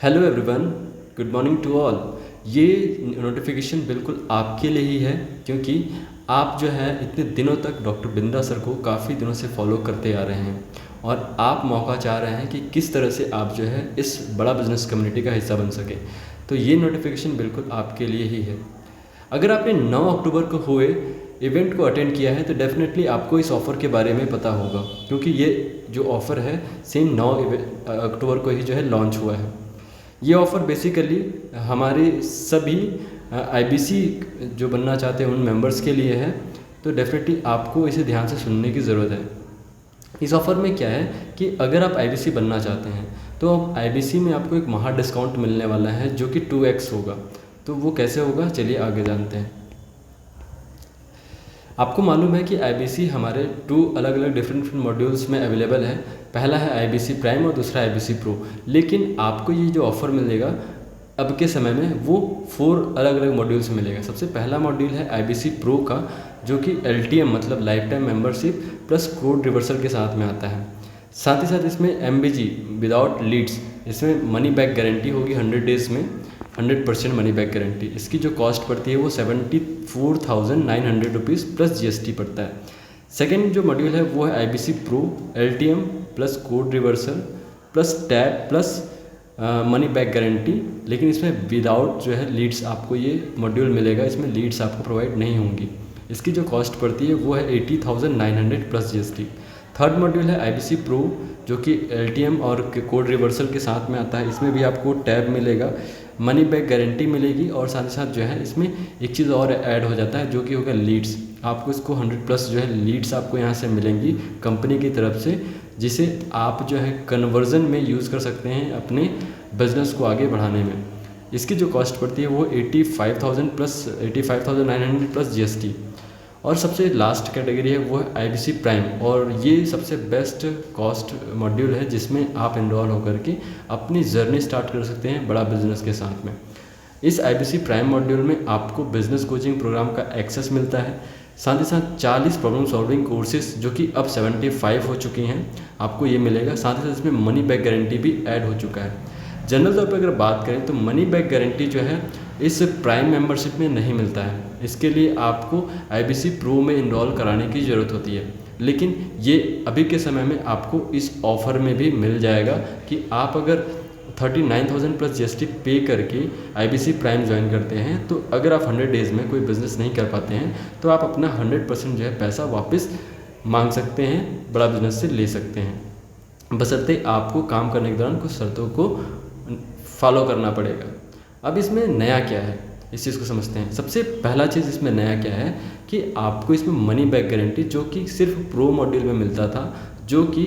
Hello everyone, good morning to all. ये notification बिल्कुल आपके लिए ही है, क्योंकि आप जो है इतने दिनों तक डॉक्टर बिंद्रा सर को काफ़ी दिनों से फॉलो करते आ रहे हैं और आप मौका चाह रहे हैं कि किस तरह से आप जो है इस बड़ा बिजनेस कम्युनिटी का हिस्सा बन सके। तो ये नोटिफिकेशन बिल्कुल आपके लिए ही है। अगर आपने 9 अक्टूबर को हुए इवेंट को अटेंड किया है तो डेफिनेटली आपको इस ऑफ़र के बारे में पता होगा, क्योंकि ये जो ऑफ़र है सेम 9 अक्टूबर को ही जो है लॉन्च हुआ है। ये ऑफ़र बेसिकली हमारे सभी आईबीसी जो बनना चाहते हैं उन मेंबर्स के लिए है, तो डेफिनेटली आपको इसे ध्यान से सुनने की ज़रूरत है। इस ऑफ़र में क्या है कि अगर आप आईबीसी बनना चाहते हैं तो आईबीसी में आपको एक महा डिस्काउंट मिलने वाला है जो कि 2x होगा। तो वो कैसे होगा, चलिए आगे जानते हैं। आपको मालूम है कि आईबीसी हमारे 2 अलग अलग डिफरेंट मॉड्यूल्स में अवेलेबल है। पहला है आईबीसी प्राइम और दूसरा आईबीसी प्रो। लेकिन आपको ये जो ऑफ़र मिलेगा अब के समय में वो 4 अलग अलग मॉड्यूल्स में मिलेगा। सबसे पहला मॉड्यूल है आईबीसी प्रो का, जो कि एलटीएम मतलब life time membership plus code reversal के साथ में आता है। साथ ही साथ इसमें एमबीजी विदाउट लीड्स, इसमें मनी बैक गारंटी होगी 100 डेज़ में, 100% मनी बैक गारंटी। इसकी जो कॉस्ट पड़ती है वो 74,900 रुपीज़ प्लस जीएसटी पड़ता है। सेकेंड जो मॉड्यूल है वो है IBC pro LTM plus code reversal plus tab plus money back guarantee, लेकिन इसमें विदाउट जो है लीड्स आपको ये मॉड्यूल मिलेगा। इसमें लीड्स आपको प्रोवाइड नहीं होंगी। इसकी जो कॉस्ट पड़ती है वो है 80,900 प्लस जीएसटी। थर्ड मॉड्यूल है आईबीसी प्रो, जो कि एलटीएम और कोड रिवर्सल के साथ में आता है। इसमें भी आपको टैब मिलेगा, मनी बैक गारंटी मिलेगी और साथ ही साथ जो है इसमें एक चीज़ और ऐड हो जाता है जो कि होगा लीड्स। आपको इसको 100 प्लस जो है लीड्स आपको यहाँ से मिलेंगी कंपनी की तरफ से, जिसे आप जो है कन्वर्जन में यूज़ कर सकते हैं अपने बिजनेस को आगे बढ़ाने में। इसकी जो कॉस्ट पड़ती है वो 85,900 प्लस जीएसटी। और सबसे लास्ट कैटेगरी है वो है आईबीसी प्राइम, और ये सबसे बेस्ट कॉस्ट मॉड्यूल है जिसमें आप एनरोल होकर के अपनी जर्नी स्टार्ट कर सकते हैं बड़ा बिजनेस के साथ में। इस आईबीसी प्राइम मॉड्यूल में आपको बिजनेस कोचिंग प्रोग्राम का एक्सेस मिलता है। साथ ही साथ 40 प्रॉब्लम सॉल्विंग कोर्सेज जो कि अब 75 हो चुकी हैं, आपको ये मिलेगा। साथ ही साथ इसमें मनी बैक गारंटी भी ऐड हो चुका है। जनरल तौर पर अगर बात करें तो मनी बैक गारंटी जो है इस प्राइम मेंबरशिप में नहीं मिलता है। इसके लिए आपको आईबीसी प्रो में इनरोल कराने की ज़रूरत होती है, लेकिन ये अभी के समय में आपको इस ऑफ़र में भी मिल जाएगा कि आप अगर 39,000 प्लस जीएसटी पे करके आईबीसी प्राइम ज्वाइन करते हैं तो अगर आप 100 डेज़ में कोई बिज़नेस नहीं कर पाते हैं तो आप अपना 100% जो है पैसा वापस मांग सकते हैं, बड़ा बिजनेस से ले सकते हैं, बशर्ते आपको काम करने के दौरान कुछ शर्तों को फॉलो करना पड़ेगा। अब इसमें नया क्या है, इस चीज़ को समझते हैं। सबसे पहला चीज़ इसमें नया क्या है कि आपको इसमें मनी बैक गारंटी, जो कि सिर्फ प्रो मॉड्यूल में मिलता था, जो कि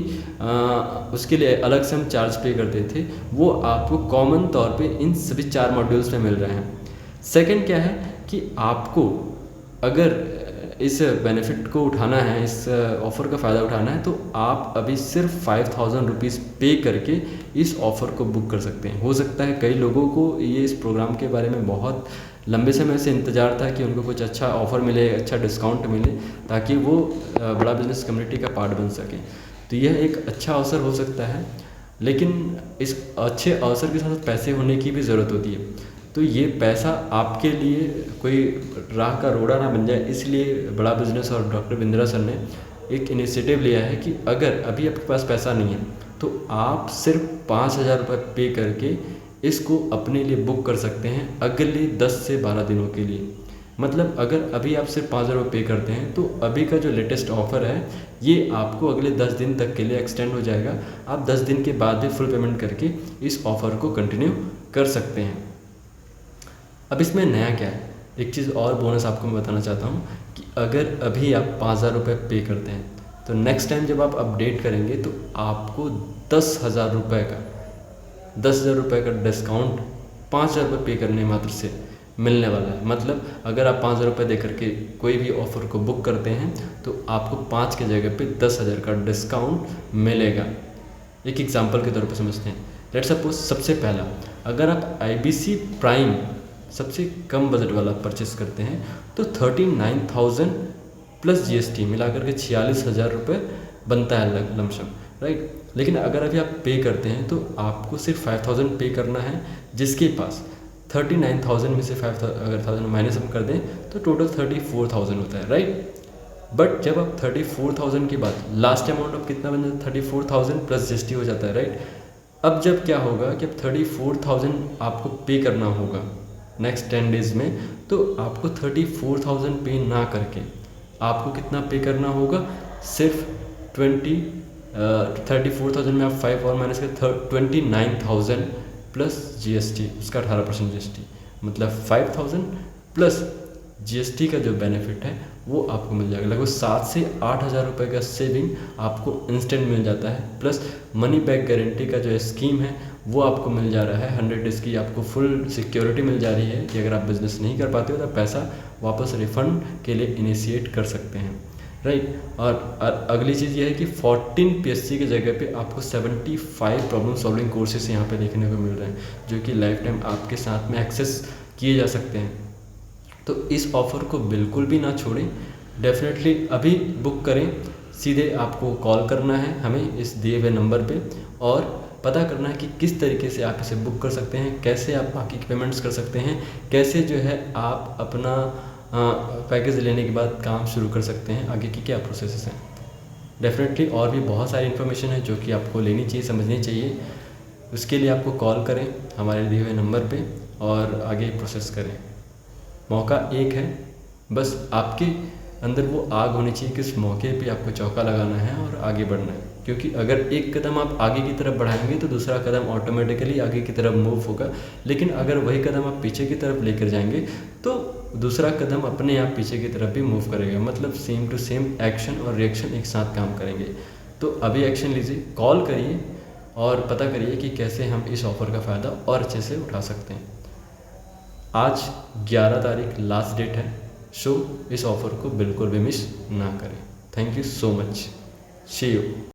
उसके लिए अलग से हम चार्ज पे करते थे, वो आपको कॉमन तौर पे इन सभी 4 मॉड्यूल्स में मिल रहे हैं। सेकंड क्या है कि आपको अगर इस बेनिफिट को उठाना है, इस ऑफ़र का फ़ायदा उठाना है, तो आप अभी सिर्फ 5,000 रुपीज़ पे करके इस ऑफ़र को बुक कर सकते हैं। हो सकता है कई लोगों को ये इस प्रोग्राम के बारे में बहुत लंबे समय से इंतज़ार था कि उनको कुछ अच्छा ऑफ़र मिले, अच्छा डिस्काउंट मिले, ताकि वो बड़ा बिजनेस कम्युनिटी का पार्ट बन सकें। तो यह एक अच्छा अवसर हो सकता है, लेकिन इस अच्छे अवसर के साथ पैसे होने की भी ज़रूरत होती है। तो ये पैसा आपके लिए कोई राह का रोड़ा ना बन जाए, इसलिए बड़ा बिजनेस और डॉक्टर बिंद्रा सर ने एक इनिशिएटिव लिया है कि अगर अभी आपके पास पैसा नहीं है तो आप सिर्फ 5,000 रुपये पे करके इसको अपने लिए बुक कर सकते हैं अगले 10 से 12 दिनों के लिए। मतलब अगर अभी आप सिर्फ 5,000 रुपये पे करते हैं तो अभी का जो लेटेस्ट ऑफ़र है ये आपको अगले 10 दिन तक के लिए एक्सटेंड हो जाएगा। आप 10 दिन के बाद भी फुल पेमेंट करके इस ऑफ़र को कंटिन्यू कर सकते हैं। अब इसमें नया क्या है, एक चीज़ और बोनस आपको मैं बताना चाहता हूँ कि अगर अभी आप 5,000 रुपये पे करते हैं तो नेक्स्ट टाइम जब आप अपडेट करेंगे तो आपको 10,000 रुपये का डिस्काउंट 5,000 रुपये पे करने मात्र से मिलने वाला है। मतलब अगर आप 5,000 रुपये दे करके कोई भी ऑफ़र को बुक करते हैं तो आपको 5 की जगह पे 10,000 का डिस्काउंट मिलेगा। एक एग्जांपल के तौर पर समझते हैं। लेट्स सपोज सबसे पहला, अगर आप आईबीसी प्राइम सबसे कम बजट वाला परचेस करते हैं तो 39,000 प्लस जीएसटी मिलाकर के 46,000 रुपये बनता है लमसम। राइट। लेकिन अगर अभी आप पे करते हैं तो आपको सिर्फ 5000 पे करना है, जिसके पास 39,000 में से 5,000 माइनस हम कर दें तो टोटल 34,000 होता है, राइट। बट जब आप 34,000 के बाद लास्ट अमाउंट आप कितना बन जाता है, 34,000 प्लस जीएसटी हो जाता है, राइट। अब जब क्या होगा कि अब 34,000 आपको पे करना होगा नेक्स्ट 10 डेज में, तो आपको 34,000 पे ना करके आपको कितना पे करना होगा, सिर्फ 34,000 में आप 5 और माइनस कर 29,000 प्लस जीएसटी, उसका 18% जीएसटी, मतलब 5,000 प्लस जीएसटी का जो बेनिफिट है वो आपको मिल जाएगा। लगभग 7 से 8,000 रुपये का सेविंग आपको इंस्टेंट मिल जाता है। प्लस मनी बैक गारंटी का जो स्कीम है वो आपको मिल जा रहा है, 100 डेज़ की आपको फुल सिक्योरिटी मिल जा रही है कि अगर आप बिज़नेस नहीं कर पाते हो तो पैसा वापस रिफ़ंड के लिए इनिशिएट कर सकते हैं, राइट। और अगली चीज़ ये है कि 14 पीएससी की जगह पे आपको 75 प्रॉब्लम सॉल्विंग कोर्सेस यहाँ पे देखने को मिल रहे हैं, जो कि लाइफ टाइम आपके साथ में एक्सेस किए जा सकते हैं। तो इस ऑफ़र को बिल्कुल भी ना छोड़ें, डेफिनेटली अभी बुक करें। सीधे आपको कॉल करना है हमें इस दिए हुए नंबर पे और पता करना है कि किस तरीके से आप इसे बुक कर सकते हैं, कैसे आप बाकी की पेमेंट्स कर सकते हैं, कैसे जो है आप अपना पैकेज लेने के बाद काम शुरू कर सकते हैं, आगे की क्या प्रोसेस हैं। डेफिनेटली और भी बहुत सारी इन्फॉर्मेशन है जो कि आपको लेनी चाहिए, समझनी चाहिए। उसके लिए आपको कॉल करें हमारे दिए हुए नंबर पे और आगे प्रोसेस करें। मौका एक है, बस आपके अंदर वो आग होनी चाहिए कि उस मौके पे आपको चौका लगाना है और आगे बढ़ना है। क्योंकि अगर एक कदम आप आगे की तरफ बढ़ाएंगे तो दूसरा कदम ऑटोमेटिकली आगे की तरफ मूव होगा, लेकिन अगर वही कदम आप पीछे की तरफ लेकर जाएंगे तो दूसरा कदम अपने आप पीछे की तरफ भी मूव करेगा। मतलब सेम टू सेम एक्शन और रिएक्शन एक साथ काम करेंगे। तो अभी एक्शन लीजिए, कॉल करिए और पता करिए कि कैसे हम इस ऑफ़र का फ़ायदा और अच्छे से उठा सकते हैं। आज 11 तारीख लास्ट डेट है, सो इस ऑफ़र को बिल्कुल भी मिस ना करें। Thank you so much, see you.